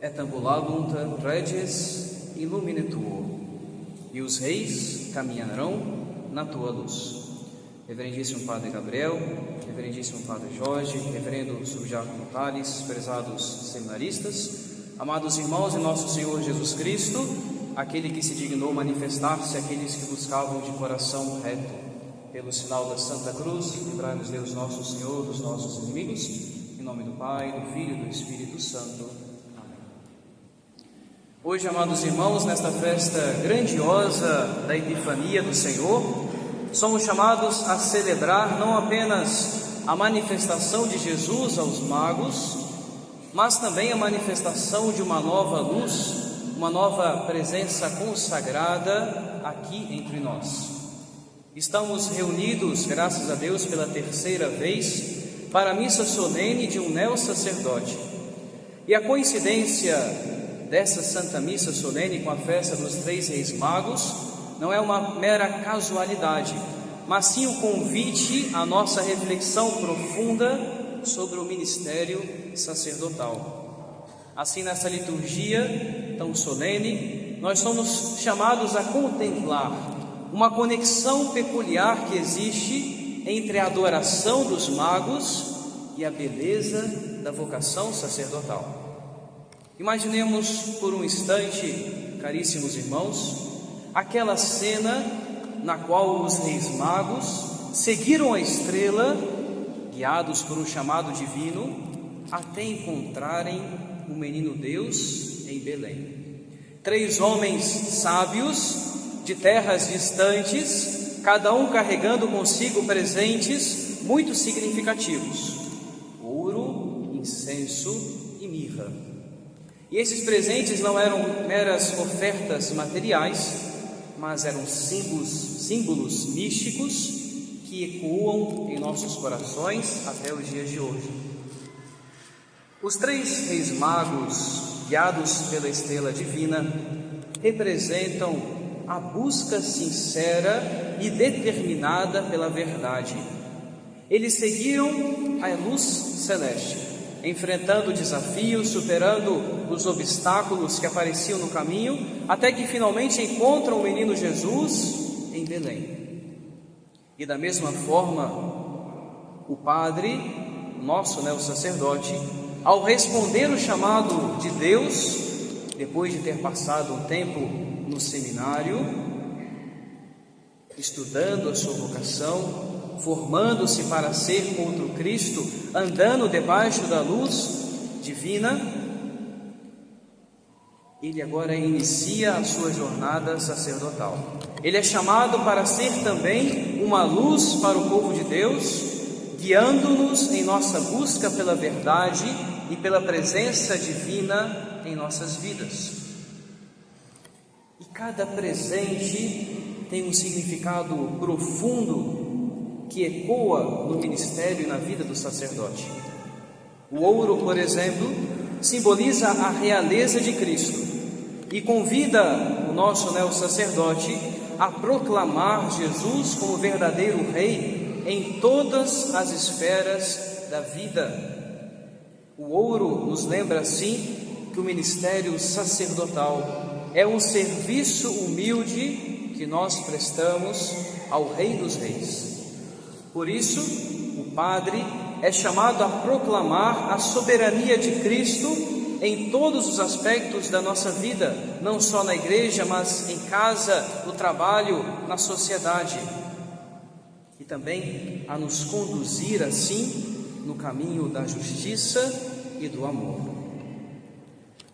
et ambulabunt reges illumine tuo, e os reis caminharão na tua luz. Reverendíssimo Padre Gabriel, Reverendíssimo Padre Jorge, Reverendo Subdiácono Tales, prezados seminaristas, amados irmãos em nosso Senhor Jesus Cristo, aquele que se dignou manifestar-se àqueles que buscavam de coração reto, pelo sinal da Santa Cruz, livrai-nos Deus nosso Senhor dos nossos inimigos, em nome do Pai, do Filho e do Espírito Santo. Amém. Hoje, amados irmãos, nesta festa grandiosa da Epifania do Senhor, somos chamados a celebrar não apenas a manifestação de Jesus aos magos, mas também a manifestação de uma nova luz, uma nova presença consagrada aqui entre nós. Estamos reunidos, graças a Deus, pela terceira vez, para a missa solene de um neo-sacerdote. E a coincidência dessa Santa Missa solene com a festa dos Três Reis Magos não é uma mera casualidade, mas sim o convite à nossa reflexão profunda sobre o ministério sacerdotal. Assim, nessa liturgia tão solene, nós somos chamados a contemplar uma conexão peculiar que existe entre a adoração dos magos e a beleza da vocação sacerdotal. Imaginemos por um instante, caríssimos irmãos, aquela cena na qual os reis magos seguiram a estrela, guiados por um chamado divino, até encontrarem o menino Deus em Belém. 3 homens sábios de terras distantes, cada um carregando consigo presentes muito significativos: ouro, incenso e mirra. E esses presentes não eram meras ofertas materiais, mas eram símbolos místicos que ecoam em nossos corações até os dias de hoje. Os 3 reis magos, guiados pela estrela divina, representam a busca sincera e determinada pela verdade. Eles seguiram a luz celeste, enfrentando desafios, superando os obstáculos que apareciam no caminho, até que finalmente encontram o menino Jesus em Belém. E da mesma forma, o Padre, nosso neo-sacerdote, ao responder o chamado de Deus, depois de ter passado um tempo no seminário, estudando a sua vocação, formando-se para ser outro Cristo, andando debaixo da luz divina, ele agora inicia a sua jornada sacerdotal. Ele é chamado para ser também uma luz para o povo de Deus, guiando-nos em nossa busca pela verdade e pela presença divina em nossas vidas. E cada presente tem um significado profundo que ecoa no ministério e na vida do sacerdote. O ouro, por exemplo, simboliza a realeza de Cristo e convida o nosso neo-sacerdote a proclamar Jesus como verdadeiro Rei em todas as esferas da vida. O ouro nos lembra, assim, que o ministério sacerdotal é um serviço humilde que nós prestamos ao Rei dos Reis. Por isso, o Padre é chamado a proclamar a soberania de Cristo em todos os aspectos da nossa vida, não só na igreja, mas em casa, no trabalho, na sociedade. E também a nos conduzir, assim, no caminho da justiça e do amor.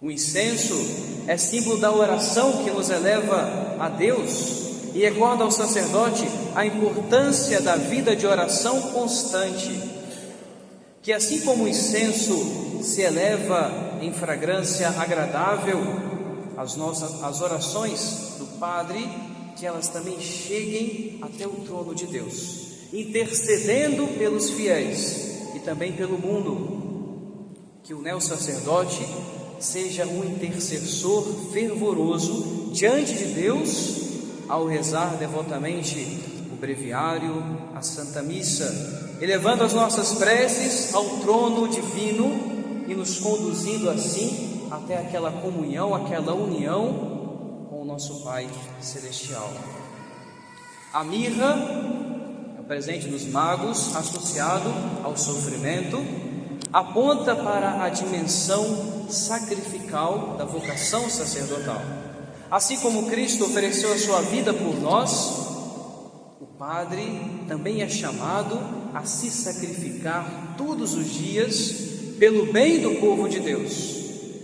O incenso é símbolo da oração que nos eleva a Deus e recorda ao sacerdote a importância da vida de oração constante, que assim como o incenso se eleva em fragrância agradável, as orações do Padre, que elas também cheguem até o trono de Deus, intercedendo pelos fiéis e também pelo mundo. Que o neo-sacerdote seja um intercessor fervoroso diante de Deus ao rezar devotamente o breviário, a Santa Missa, elevando as nossas preces ao trono divino e nos conduzindo assim até aquela comunhão, aquela união com o nosso Pai Celestial. A mirra é o presente dos magos associado ao sofrimento, aponta para a dimensão sacrificial da vocação sacerdotal. Assim como Cristo ofereceu a sua vida por nós, o padre também é chamado a se sacrificar todos os dias pelo bem do povo de Deus,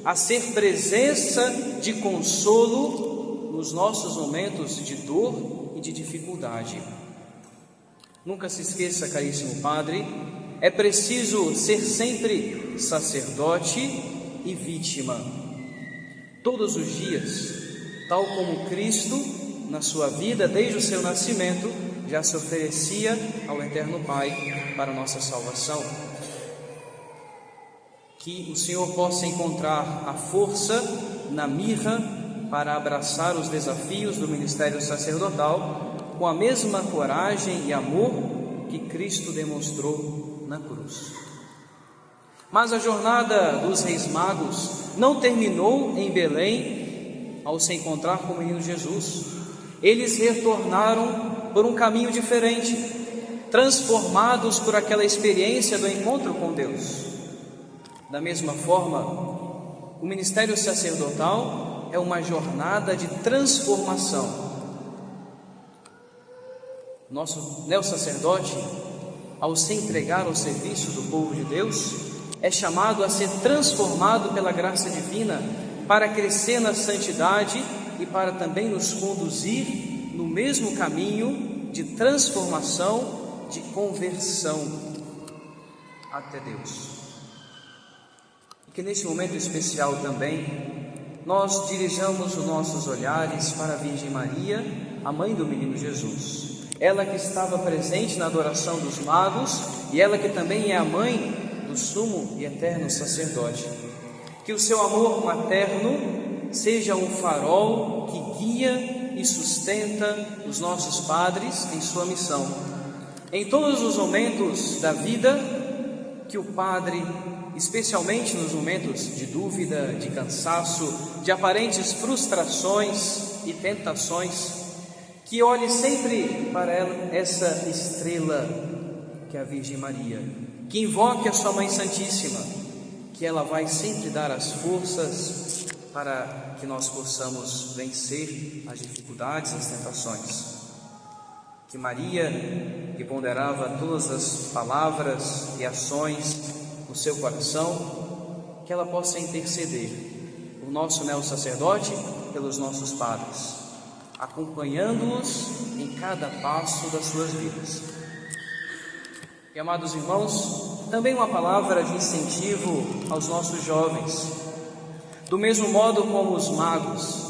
a ser presença de consolo nos nossos momentos de dor e de dificuldade. Nunca se esqueça, caríssimo padre, é preciso ser sempre sacerdote e vítima, todos os dias, tal como Cristo, na sua vida, desde o seu nascimento, já se oferecia ao Eterno Pai para a nossa salvação. Que o Senhor possa encontrar a força na mirra para abraçar os desafios do ministério sacerdotal com a mesma coragem e amor que Cristo demonstrou na cruz. Mas a jornada dos Reis Magos não terminou em Belém ao se encontrar com o menino Jesus. Eles retornaram por um caminho diferente, transformados por aquela experiência do encontro com Deus. Da mesma forma, o ministério sacerdotal é uma jornada de transformação. Nosso neo-sacerdote, ao se entregar ao serviço do povo de Deus, é chamado a ser transformado pela graça divina para crescer na santidade e para também nos conduzir no mesmo caminho de transformação, de conversão até Deus. E que nesse momento especial também nós dirijamos os nossos olhares para a Virgem Maria, a mãe do menino Jesus. Ela que estava presente na adoração dos magos e ela que também é a mãe do sumo e eterno sacerdote. Que o seu amor materno seja um farol que guia e sustenta os nossos padres em sua missão. Em todos os momentos da vida, que o padre, especialmente nos momentos de dúvida, de cansaço, de aparentes frustrações e tentações, que olhe sempre para essa estrela que é a Virgem Maria, que invoque a sua Mãe Santíssima, que ela vai sempre dar as forças para que nós possamos vencer as dificuldades, as tentações. Que Maria, que ponderava todas as palavras e ações no seu coração, que ela possa interceder o nosso neo-sacerdote pelos nossos padres, acompanhando-os em cada passo das suas vidas. E, amados irmãos, também uma palavra de incentivo aos nossos jovens. Do mesmo modo como os magos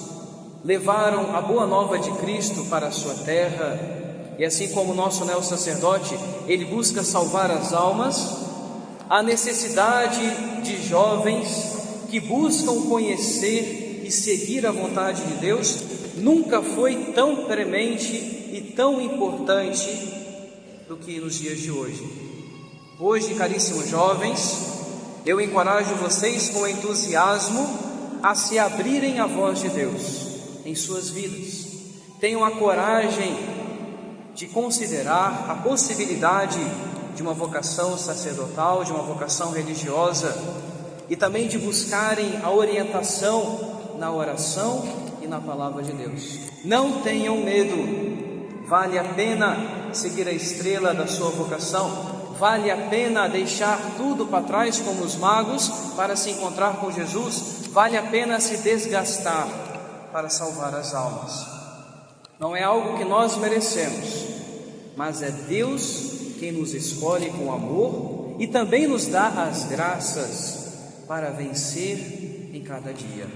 levaram a boa nova de Cristo para a sua terra, e assim como o nosso neo-sacerdote, ele busca salvar as almas, a necessidade de jovens que buscam conhecer e seguir a vontade de Deus nunca foi tão premente e tão importante do que nos dias de hoje. Hoje, caríssimos jovens, eu encorajo vocês com entusiasmo a se abrirem à voz de Deus em suas vidas. Tenham a coragem de considerar a possibilidade de uma vocação sacerdotal, de uma vocação religiosa, e também de buscarem a orientação na oração e na palavra de Deus. Não tenham medo, vale a pena seguir a estrela da sua vocação, vale a pena deixar tudo para trás como os magos para se encontrar com Jesus, vale a pena se desgastar para salvar as almas. Não é algo que nós merecemos, mas é Deus quem nos escolhe com amor e também nos dá as graças para vencer em cada dia.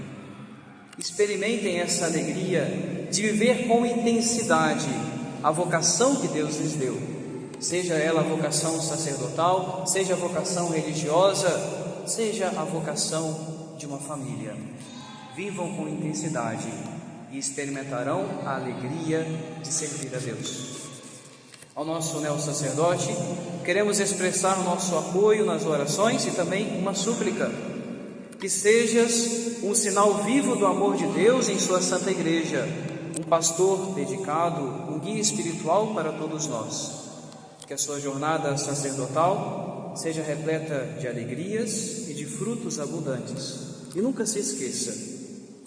Experimentem essa alegria de viver com intensidade a vocação que Deus lhes deu, seja ela a vocação sacerdotal, seja a vocação religiosa, seja a vocação de uma família. Vivam com intensidade e experimentarão a alegria de servir a Deus. Ao nosso neo-sacerdote, queremos expressar o nosso apoio nas orações e também uma súplica, que sejas um sinal vivo do amor de Deus em sua santa igreja, um pastor dedicado, um guia espiritual para todos nós. Que a sua jornada sacerdotal seja repleta de alegrias e de frutos abundantes. E nunca se esqueça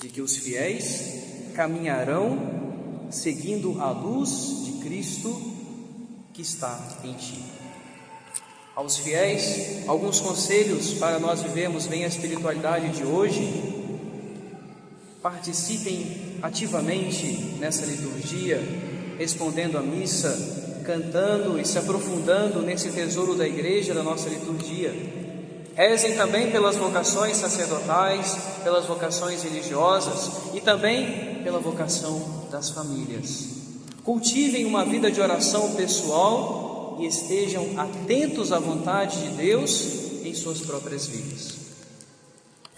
de que os fiéis caminharão seguindo a luz de Cristo que está em ti. Aos fiéis, alguns conselhos para nós vivermos bem a espiritualidade de hoje. Participem ativamente nessa liturgia, respondendo à missa, cantando e se aprofundando nesse tesouro da igreja, da nossa liturgia. Rezem também pelas vocações sacerdotais, pelas vocações religiosas e também pela vocação das famílias. Cultivem uma vida de oração pessoal e estejam atentos à vontade de Deus em suas próprias vidas.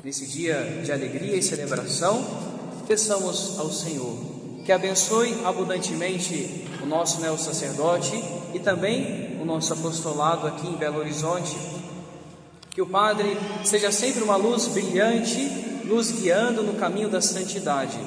Nesse dia de alegria e celebração, peçamos ao Senhor que abençoe abundantemente o nosso neo-sacerdote e também o nosso apostolado aqui em Belo Horizonte. Que o Padre seja sempre uma luz brilhante, nos guiando no caminho da santidade.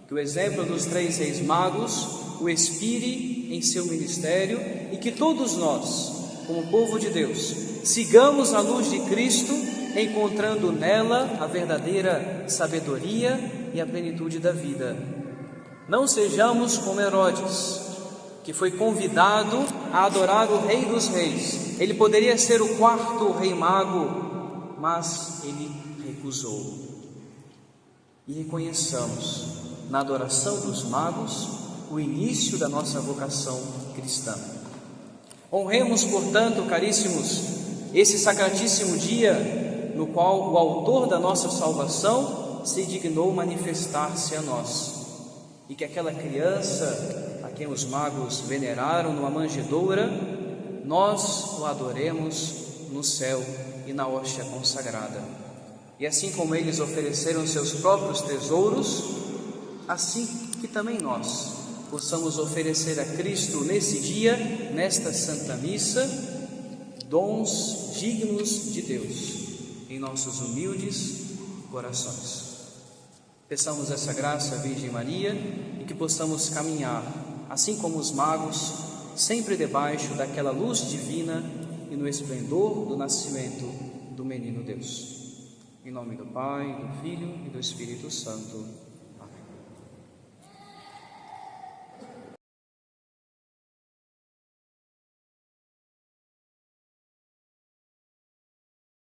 Que o exemplo dos 3 reis magos o inspire em seu ministério e que todos nós, como povo de Deus, sigamos a luz de Cristo, encontrando nela a verdadeira sabedoria e a plenitude da vida. Não sejamos como Herodes, que foi convidado a adorar o Rei dos Reis. Ele poderia ser o 4º rei mago, mas ele recusou. E reconheçamos na adoração dos magos o início da nossa vocação cristã. Honremos, portanto, caríssimos, esse sacratíssimo dia no qual o autor da nossa salvação se dignou manifestar-se a nós. E que aquela criança a quem os magos veneraram numa manjedoura, nós o adoremos no céu e na hóstia consagrada. E assim como eles ofereceram seus próprios tesouros, assim que também nós possamos oferecer a Cristo nesse dia, nesta Santa Missa, dons dignos de Deus em nossos humildes corações. Peçamos essa graça à Virgem Maria e que possamos caminhar, assim como os magos, sempre debaixo daquela luz divina e no esplendor do nascimento do menino Deus. Em nome do Pai, do Filho e do Espírito Santo.